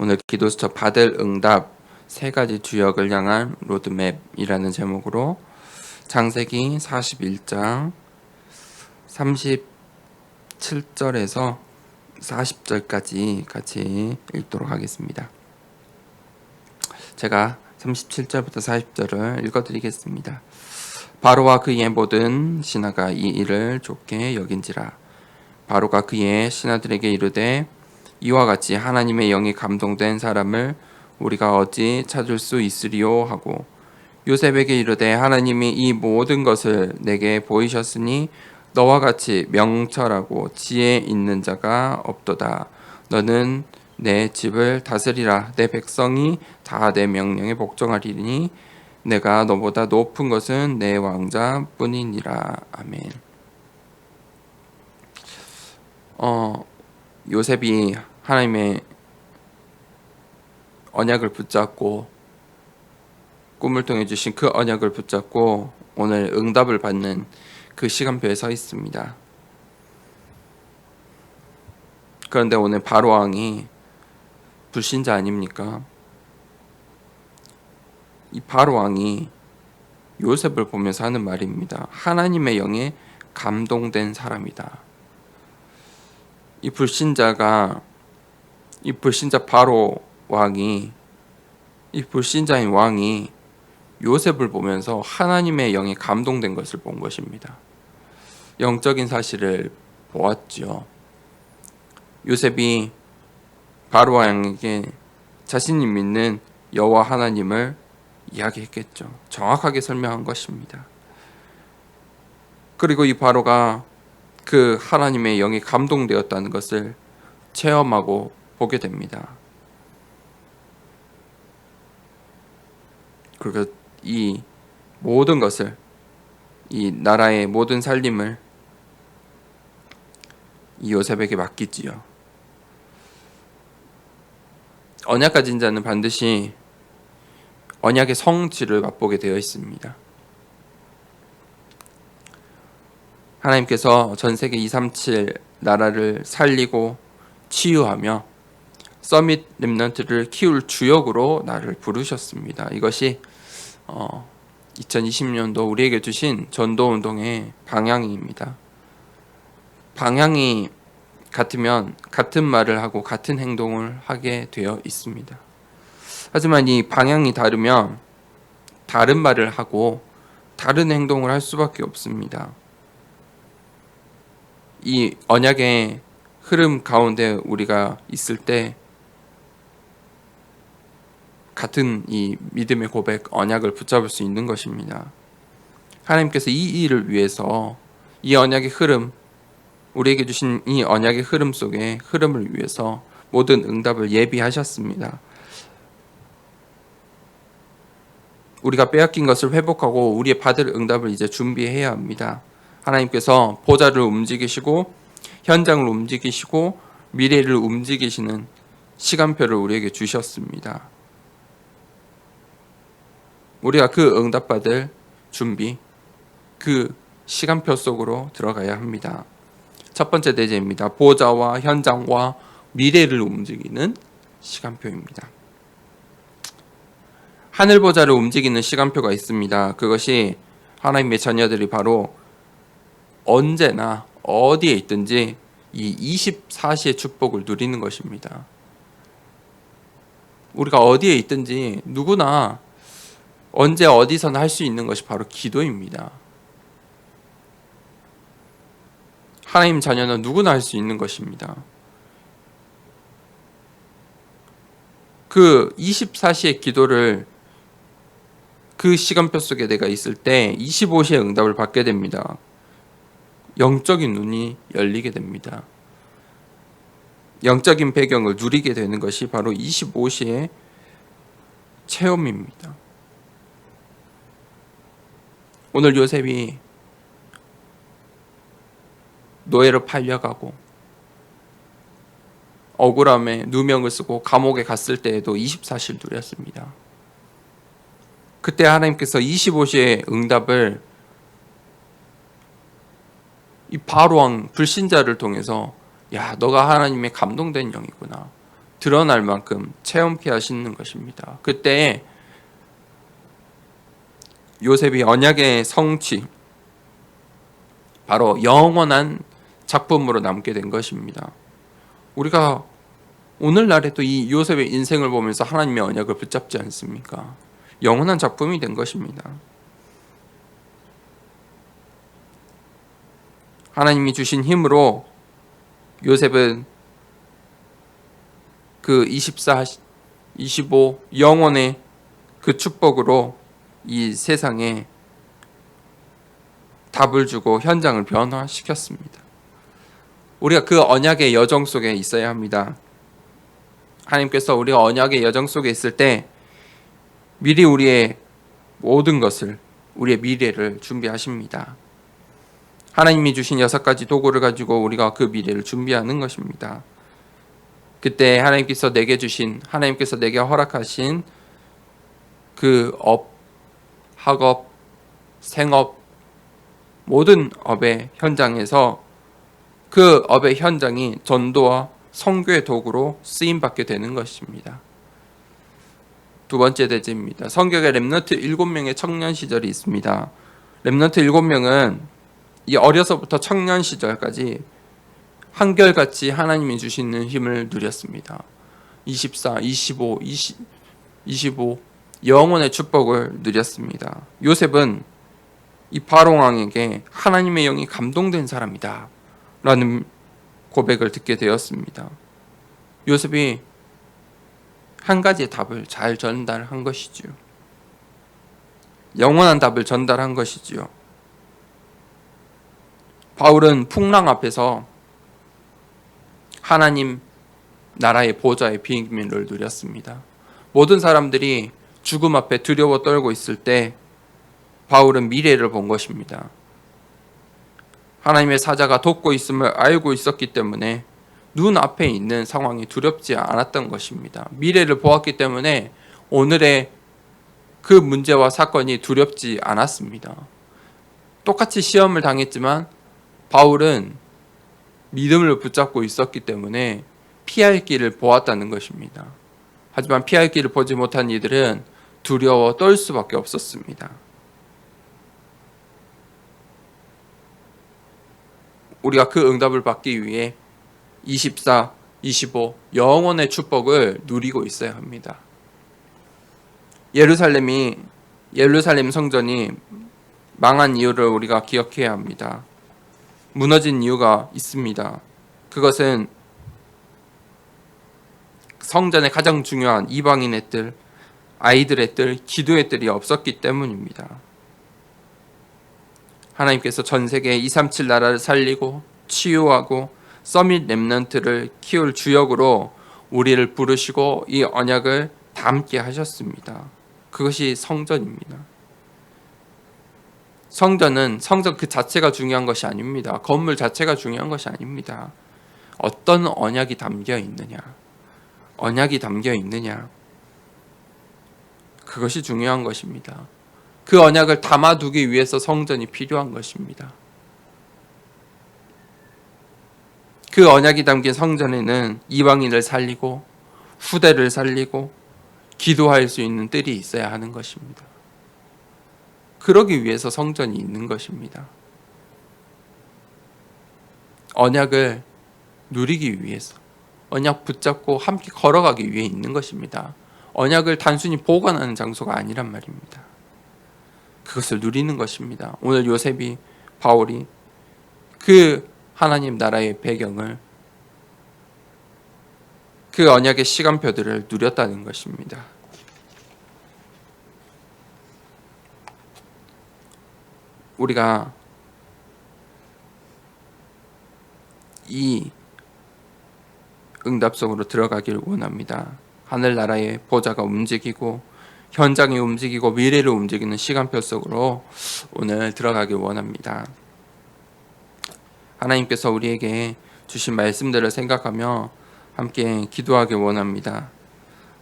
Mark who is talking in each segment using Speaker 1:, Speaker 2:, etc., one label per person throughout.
Speaker 1: 오늘 기도수첩 받을 응답 세 가지 주역을 향한 로드맵이라는 제목으로 창세기 41장 37절에서 40절까지 같이 읽도록 하겠습니다. 제가 37절부터 40절을 읽어드리겠습니다. 바로와 그의 모든 신하가 이 일을 좋게 여긴지라. 바로가 그의 신하들에게 이르되 이와 같이 하나님의 영이 감동된 사람을 우리가 어찌 찾을 수 있으리요 하고 요셉에게 이르되 하나님이 이 모든 것을 내게 보이셨으니 너와 같이 명철하고 지혜 있는 자가 없도다. 너는 내 집을 다스리라. 내 백성이 다 내 명령에 복종하리니 내가 너보다 높은 것은 내 왕자뿐이니라. 아멘. 요셉이 하나님의 언약을 붙잡고 꿈을 통해 주신 그 언약을 붙잡고 오늘 응답을 받는 그 시간표에 서 있습니다. 그런데 오늘 바로 왕이 불신자 아닙니까? 이 바로 왕이 요셉을 보면서 하는 말입니다. 하나님의 영에 감동된 사람이다. 이 불신자 바로 왕이, 이 불신자인 왕이 요셉을 보면서 하나님의 영에 감동된 것을 본 것입니다. 영적인 사실을 보았죠. 요셉이 바로 왕에게 자신이 믿는 여호와 하나님을 이야기했겠죠. 정확하게 설명한 것입니다. 그리고 이 바로가 그 하나님의 영이 감동되었다는 것을 체험하고 보게 됩니다. 그리고 이 모든 것을, 이 나라의 모든 살림을 이 요셉에게 맡기지요. 언약 가진 자는 반드시 언약의 성질을 맛보게 되어 있습니다. 하나님께서 전 세계 237 나라를 살리고 치유하며 서밋 렘넌트를 키울 주역으로 나를 부르셨습니다. 이것이 2020년도 우리에게 주신 전도운동의 방향입니다. 방향이 같으면 같은 말을 하고 같은 행동을 하게 되어 있습니다. 하지만 이 방향이 다르면 다른 말을 하고 다른 행동을 할 수밖에 없습니다. 이 언약의 흐름 가운데 우리가 있을 때 같은 이 믿음의 고백, 언약을 붙잡을 수 있는 것입니다. 하나님께서 이 일을 위해서 이 언약의 흐름, 우리에게 주신 이 언약의 흐름 속에 흐름을 위해서 모든 응답을 예비하셨습니다. 우리가 빼앗긴 것을 회복하고 우리의 받을 응답을 이제 준비해야 합니다. 하나님께서 보좌를 움직이시고 현장을 움직이시고 미래를 움직이시는 시간표를 우리에게 주셨습니다. 우리가 그 응답받을 준비, 그 시간표 속으로 들어가야 합니다. 첫 번째 대제입니다. 보좌와 현장과 미래를 움직이는 시간표입니다. 하늘 보좌를 움직이는 시간표가 있습니다. 그것이 하나님의 자녀들이 바로 언제나 어디에 있든지 이 24시의 축복을 누리는 것입니다. 우리가 어디에 있든지 누구나 언제 어디서나 할 수 있는 것이 바로 기도입니다. 하나님 자녀는 누구나 할 수 있는 것입니다. 그 24시의 기도를 그 시간표 속에 내가 있을 때 25시의 응답을 받게 됩니다. 영적인 눈이 열리게 됩니다. 영적인 배경을 누리게 되는 것이 바로 25시의 체험입니다. 오늘 요셉이 노예로 팔려가고 억울함에 누명을 쓰고 감옥에 갔을 때에도 24시를 누렸습니다. 그때 하나님께서 25시의 응답을 이 바로왕 불신자를 통해서 야, 너가 하나님의 감동된 영이구나. 드러날 만큼 체험케 하시는 것입니다. 그때 요셉이 언약의 성취, 바로 영원한 작품으로 남게 된 것입니다. 우리가 오늘날에도 이 요셉의 인생을 보면서 하나님의 언약을 붙잡지 않습니까? 영원한 작품이 된 것입니다. 하나님이 주신 힘으로 요셉은 그 24, 25 영원의 그 축복으로 이 세상에 답을 주고 현장을 변화시켰습니다. 우리가 그 언약의 여정 속에 있어야 합니다. 하나님께서 우리가 언약의 여정 속에 있을 때 미리 우리의 모든 것을, 우리의 미래를 준비하십니다. 하나님이 주신 6가지 도구를 가지고 우리가 그 미래를 준비하는 것입니다. 그때 하나님께서 내게 허락하신 그 업, 학업, 생업, 모든 업의 현장에서 그 업의 현장이 전도와 선교의 도구로 쓰임받게 되는 것입니다. 두 번째 대지입니다. 성경에 렘넌트 7명의 청년 시절이 있습니다. 렘넌트 7명은 이 어려서부터 청년 시절까지 한결같이 하나님이 주시는 힘을 누렸습니다. 24, 25, 25 영원의 축복을 누렸습니다. 요셉은 이 바로 왕에게 하나님의 영이 감동된 사람이다 라는 고백을 듣게 되었습니다. 요셉이 한 가지의 답을 잘 전달한 것이지요. 영원한 답을 전달한 것이지요. 바울은 풍랑 앞에서 하나님 나라의 보좌의 비밀을 누렸습니다. 모든 사람들이 죽음 앞에 두려워 떨고 있을 때 바울은 미래를 본 것입니다. 하나님의 사자가 돕고 있음을 알고 있었기 때문에 눈앞에 있는 상황이 두렵지 않았던 것입니다. 미래를 보았기 때문에 오늘의 그 문제와 사건이 두렵지 않았습니다. 똑같이 시험을 당했지만 바울은 믿음을 붙잡고 있었기 때문에 피할 길을 보았다는 것입니다. 하지만 피할 길을 보지 못한 이들은 두려워 떨 수밖에 없었습니다. 우리가 그 응답을 받기 위해 24, 25 영원의 축복을 누리고 있어야 합니다. 예루살렘 성전이 망한 이유를 우리가 기억해야 합니다. 무너진 이유가 있습니다. 그것은 성전의 가장 중요한 이방인의 뜰, 아이들의 뜰, 기도의 뜰이 없었기 때문입니다. 하나님께서 전 세계 237 나라를 살리고 치유하고 서밋 렘넌트를 키울 주역으로 우리를 부르시고 이 언약을 담게 하셨습니다. 그것이 성전입니다. 성전 그 자체가 중요한 것이 아닙니다. 건물 자체가 중요한 것이 아닙니다. 어떤 언약이 담겨 있느냐, 그것이 중요한 것입니다. 그 언약을 담아두기 위해서 성전이 필요한 것입니다. 그 언약이 담긴 성전에는 이방인을 살리고 후대를 살리고 기도할 수 있는 뜰이 있어야 하는 것입니다. 그러기 위해서 성전이 있는 것입니다. 언약을 누리기 위해서, 언약 붙잡고 함께 걸어가기 위해 있는 것입니다. 언약을 단순히 보관하는 장소가 아니란 말입니다. 그것을 누리는 것입니다. 오늘 요셉이, 바울이 그 하나님 나라의 배경을, 그 언약의 시간표들을 누렸다는 것입니다. 우리가 이 응답 속으로 들어가길 원합니다. 하늘나라의 보좌가 움직이고 현장이 움직이고 미래를 움직이는 시간표 속으로 오늘 들어가길 원합니다. 하나님께서 우리에게 주신 말씀들을 생각하며 함께 기도하길 원합니다.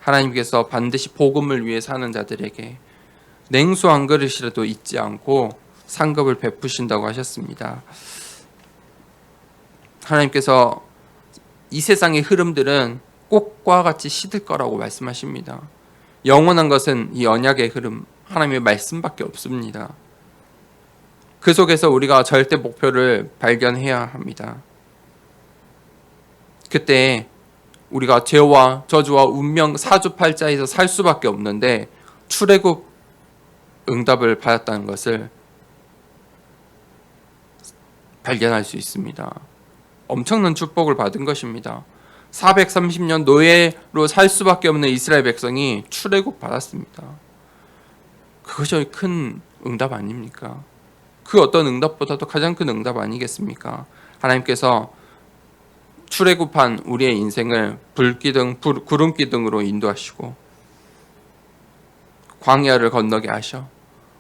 Speaker 1: 하나님께서 반드시 복음을 위해 사는 자들에게 냉수 한 그릇이라도 잊지 않고 상급을 베푸신다고 하셨습니다. 하나님께서 이 세상의 흐름들은 꼭 흙과 같이 시들 거라고 말씀하십니다. 영원한 것은 이 언약의 흐름, 하나님의 말씀밖에 없습니다. 그 속에서 우리가 절대 목표를 발견해야 합니다. 그때 우리가 죄와 저주와 운명 사주팔자에서 살 수밖에 없는데 출애굽 응답을 받았다는 것을 발견할 수 있습니다. 엄청난 축복을 받은 것입니다. 430년 노예로 살 수밖에 없는 이스라엘 백성이 출애굽 받았습니다. 그것이 큰 응답 아닙니까? 그 어떤 응답보다도 가장 큰 응답 아니겠습니까? 하나님께서 출애굽한 우리의 인생을 불기둥, 구름기둥으로 인도하시고 광야를 건너게 하셔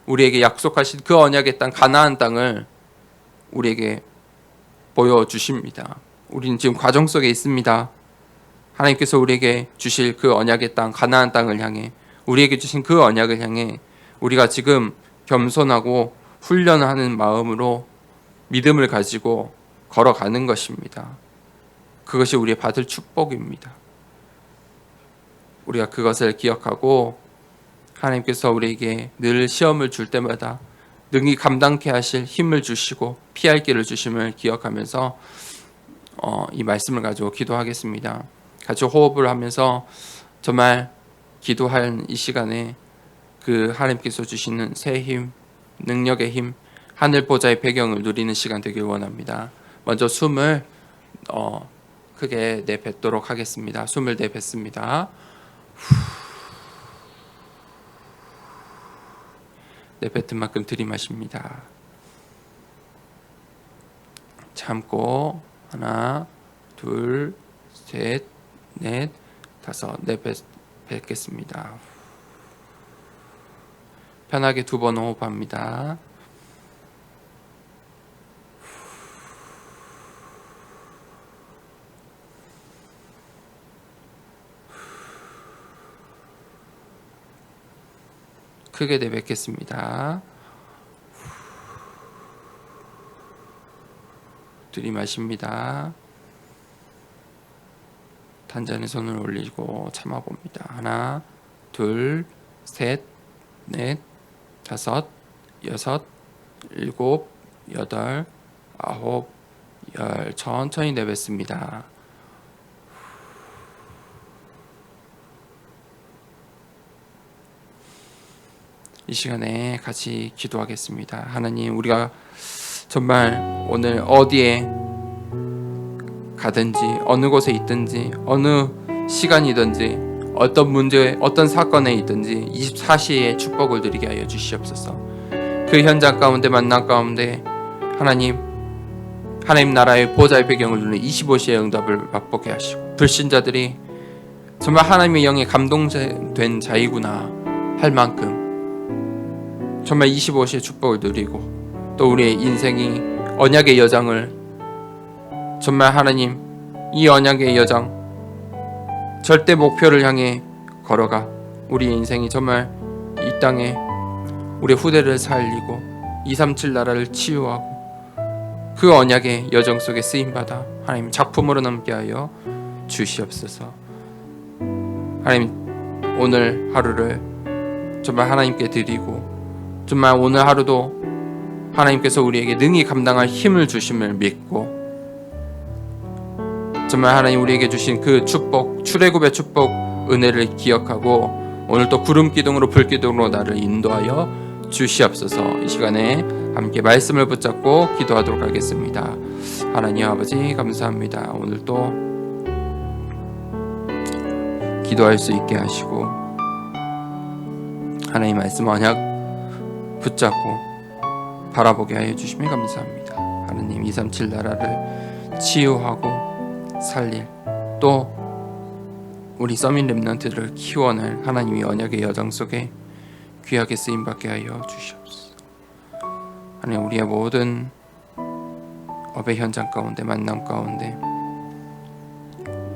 Speaker 1: 우리에게 약속하신 그 언약의 땅 가나안 땅을 우리에게 보여주십니다. 우리는 지금 과정 속에 있습니다. 하나님께서 우리에게 주실 그 언약의 땅 가나안 땅을 향해 우리에게 주신 그 언약을 향해 우리가 지금 겸손하고 훈련하는 마음으로 믿음을 가지고 걸어가는 것입니다. 그것이 우리의 받을 축복입니다. 우리가 그것을 기억하고 하나님께서 우리에게 늘 시험을 줄 때마다 능히 감당케 하실 힘을 주시고 피할 길을 주심을 기억하면서 이 말씀을 가지고 기도하겠습니다. 같이 호흡을 하면서 정말 기도할 이 시간에 그 하나님께서 주시는 새 힘, 능력의 힘, 하늘 보좌의 배경을 누리는 시간 되길 원합니다. 먼저 숨을 크게 내뱉도록 하겠습니다. 숨을 내뱉습니다. 내뱉은 만큼 들이마십니다. 참고 하나, 둘, 셋, 넷, 다섯 내뱉겠습니다. 편하게 2번 호흡합니다. 크게 내뱉겠습니다. 들이마십니다. 단전에 손을 올리고 참아봅니다. 하나, 둘, 셋, 넷, 다섯, 여섯, 일곱, 여덟, 아홉, 열. 천천히 내뱉습니다. 이 시간에 같이 기도하겠습니다. 하나님, 우리가 정말 오늘 어디에 가든지 어느 곳에 있든지 어느 시간이든지 어떤 문제, 어떤 사건에 있든지 24시의 축복을 누리게 하여 주시옵소서. 그 현장 가운데 만남 가운데 하나님 나라의 보좌의 배경을 누리는 25시의 응답을 맛보게 하시고 불신자들이 정말 하나님의 영에 감동된 자이구나 할 만큼 정말 25시의 축복을 누리고 또 우리의 인생이 언약의 여정을 정말 하나님 이 언약의 여정 절대 목표를 향해 걸어가 우리의 인생이 정말 이 땅에 우리의 후대를 살리고 237 나라를 치유하고 그 언약의 여정 속에 쓰임받아 하나님 작품으로 남게 하여 주시옵소서. 하나님 오늘 하루를 정말 하나님께 드리고 정말 오늘 하루도 하나님께서 우리에게 능히 감당할 힘을 주심을 믿고 정말 하나님 우리에게 주신 그 축복, 출애굽의 축복, 은혜를 기억하고 오늘 또 구름기둥으로 불기둥으로 나를 인도하여 주시옵소서. 이 시간에 함께 말씀을 붙잡고 기도하도록 하겠습니다. 하나님 아버지 감사합니다. 오늘 또 기도할 수 있게 하시고 하나님 말씀 언약 붙잡고 바라보게 하여 주시면 감사합니다. 하나님 237 나라를 치유하고 살릴 또 우리 서밋 렘넌트들을 키워낼 하나님의 언약의 여정 속에 귀하게 쓰임받게 하여 주시옵소서. 하나님 우리의 모든 업의 현장 가운데 만남 가운데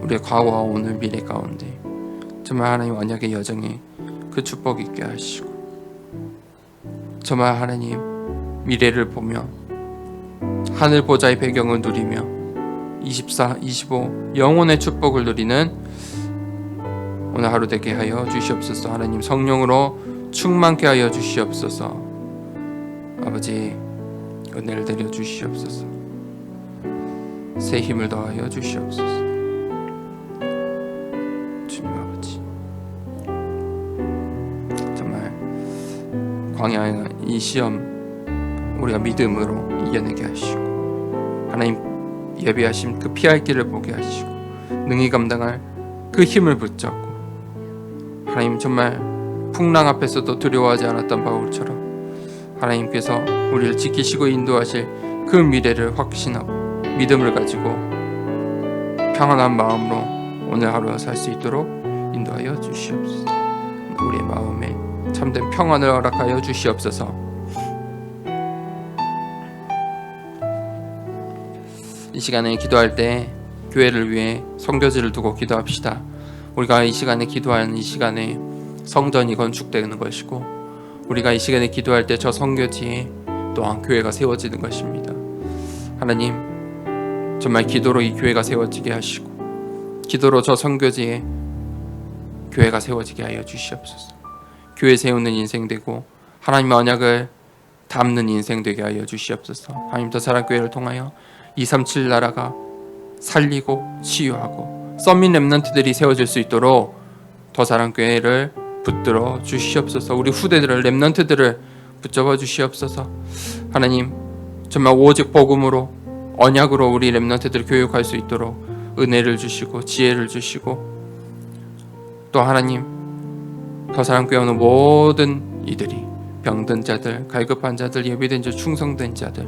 Speaker 1: 우리의 과거와 오늘 미래 가운데 정말 하나님 언약의 여정에 그 축복 있게 하시고 정말 하나님 미래를 보며 하늘 보좌의 배경을 누리며 24, 25 영혼의 축복을 누리는 오늘 하루 되게 하여 주시옵소서. 하나님 성령으로 충만케 하여 주시옵소서. 아버지 은혜를 내려 주시옵소서. 새 힘을 더하여 주시옵소서. 주님 아버지, 정말 광야의 이 시험 우리가 믿음으로 이겨내게 하시고, 하나님 예비하신 그 피할 길을 보게 하시고, 능히 감당할 그 힘을 붙잡고, 하나님 정말 풍랑 앞에서도 두려워하지 않았던 바울처럼 하나님께서 우리를 지키시고 인도하실 그 미래를 확신하고 믿음을 가지고 평안한 마음으로 오늘 하루 살 수 있도록 인도하여 주시옵소서. 우리의 마음에 참된 평안을 허락하여 주시옵소서. 이 시간에 기도할 때 교회를 위해 성교지를 두고 기도합시다. 우리가 이 시간에 기도하는 이 시간에 성전이 건축되는 것이고, 우리가 이 시간에 기도할 때 저 성교지에 또한 교회가 세워지는 것입니다. 하나님 정말 기도로 이 교회가 세워지게 하시고, 기도로 저 성교지에 교회가 세워지게 하여 주시옵소서. 교회 세우는 인생 되고 하나님의 언약을 담는 인생 되게 하여 주시옵소서. 하나님 더 사랑교회를 통하여 237 나라가 살리고 치유하고 썸밋 렘넌트들이 세워질 수 있도록 더 사랑교회를 붙들어 주시옵소서. 우리 후대들을, 렘넌트들을 붙잡아 주시옵소서. 하나님 정말 오직 복음으로 언약으로 우리 렘넌트들을 교육할 수 있도록 은혜를 주시고 지혜를 주시고, 또 하나님 더 사랑교회 오는 모든 이들이 병든 자들, 갈급한 자들, 예비된 자, 충성된 자들,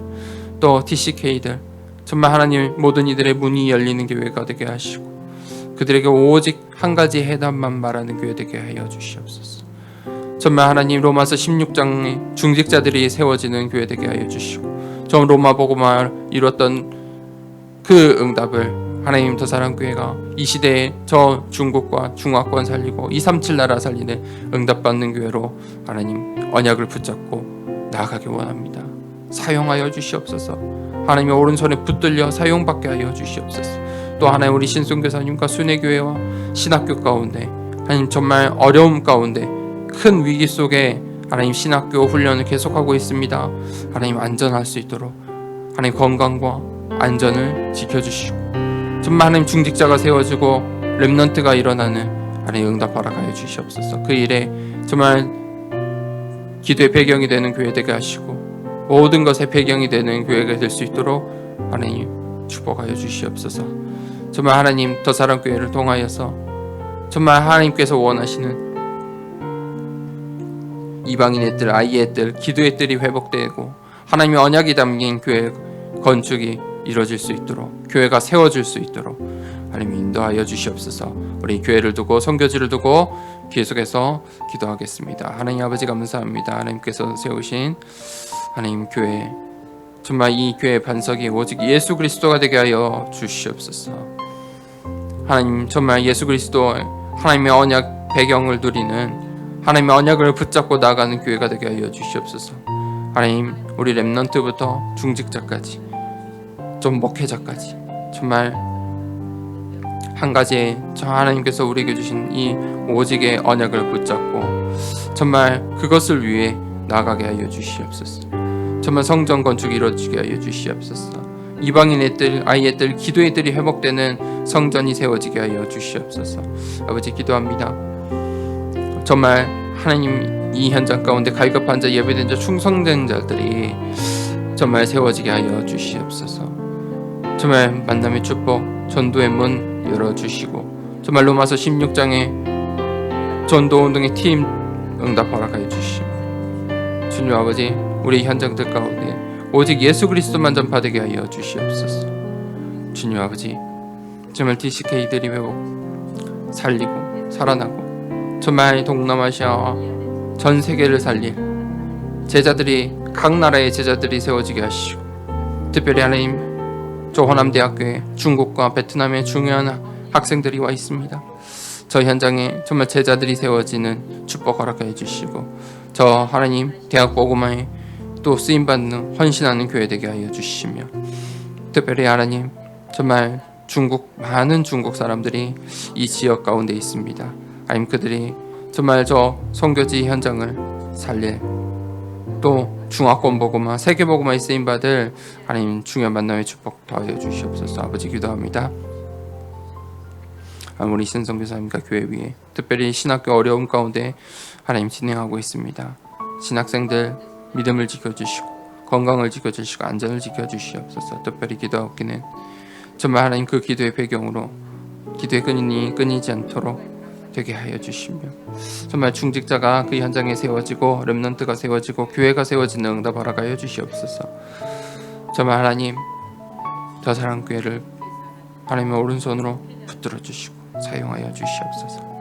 Speaker 1: 또 TCK들, 정말 하나님 모든 이들의 문이 열리는 교회가 되게 하시고, 그들에게 오직 한 가지 해답만 말하는 교회 되게 하여 주시옵소서. 정말 하나님 로마서 16장에 중직자들이 세워지는 교회 되게 하여 주시고, 저 로마 복음을 이뤘던 그 응답을 하나님 더 사랑교회가 이 시대에 저 중국과 중화권 살리고 237 나라 살리는 응답받는 교회로 하나님 언약을 붙잡고 나아가기 원합니다. 사용하여 주시옵소서. 하나님의 오른손에 붙들려 사용받게 하여 주시옵소서. 또 하나님 우리 신순교사님과 순회교회와 신학교 가운데 하나님 정말 어려움 가운데 큰 위기 속에 하나님 신학교 훈련을 계속하고 있습니다. 하나님 안전할 수 있도록 하나님 건강과 안전을 지켜주시고, 정말 하나님 중직자가 세워지고 렘넌트가 일어나는 하나님 응답 허락하여 주시옵소서. 그 일에 정말 기도의 배경이 되는 교회 되게 하시고 모든 것의 배경이 되는 교회가 될 수 있도록 하나님 축복하여 주시옵소서. 정말 하나님 더 사랑교회를 통하여서 정말 하나님께서 원하시는 이방인의 뜰, 아이의 뜰, 기도의 뜰이 회복되고 하나님의 언약이 담긴 교회 건축이 이루어질 수 있도록, 교회가 세워질 수 있도록 하나님 인도하여 주시옵소서. 우리 교회를 두고 선교지를 두고 계속해서 기도하겠습니다. 하나님 아버지 감사합니다. 하나님께서 세우신 하나님 교회, 정말 이 교회의 반석이 오직 예수 그리스도가 되게 하여 주시옵소서. 하나님 정말 예수 그리스도 하나님의 언약 배경을 누리는 하나님의 언약을 붙잡고 나가는 교회가 되게 하여 주시옵소서. 하나님 우리 렘넌트부터 중직자까지 좀 목회자까지 정말 한 가지의 저 하나님께서 우리에게 주신 이 오직의 언약을 붙잡고 정말 그것을 위해 나아가게 하여 주시옵소서. 정말 성전 건축이 이루어지게 하여 주시옵소서. 이방인의 뜰, 아이의 뜰, 기도의 뜰이 회복되는 성전이 세워지게 하여 주시옵소서. 아버지 기도합니다. 정말 하나님 이 현장 가운데 갈급한 자, 예배된 자, 충성된 자들이 정말 세워지게 하여 주시옵소서. 정말 만남의 축복, 전도의 문 열어주시고 정말 로마서 16장에 전도운동의 팀 응답 허락하여 주시고, 주님 아버지 우리 현장들 가운데 오직 예수 그리스도만 전파되게 하여 주시옵소서. 주님 아버지 정말 TCK들이 회복 살리고 살아나고 정말 동남아시아와 전 세계를 살릴 제자들이, 각 나라의 제자들이 세워지게 하시고, 특별히 하나님 저 호남대학교에 중국과 베트남의 중요한 학생들이 와 있습니다. 저 현장에 정말 제자들이 세워지는 축복 허락해 주시고, 저 하나님 대학 복음화에 또 쓰임받는 헌신하는 교회 되게 하여 주시며, 특별히 하나님 정말 많은 중국 사람들이 이 지역 가운데 있습니다. 하나님 그들이 정말 저 선교지 현장을 살릴, 또 중화권 복음화, 세계 복음화에 쓰임 받을 하나님 중요한 만남의 축복 더하여 주시옵소서. 아버지 기도합니다. 우리 신성교사님과 교회 위에 특별히 신학교 어려움 가운데 하나님 진행하고 있습니다. 신학생들 믿음을 지켜주시고 건강을 지켜주시고 안전을 지켜주시옵소서. 특별히 기도하기는 정말 하나님 그 기도의 배경으로 기도의 끈이 끊이지 않도록 되게 하여 주시며, 정말 중직자가 그 현장에 세워지고 렘넌트가 세워지고 교회가 세워지는 응답 허락하여 주시옵소서. 정말 하나님 더 사랑교회를 하나님의 오른손으로 붙들어 주시고 사용하여 주시옵소서.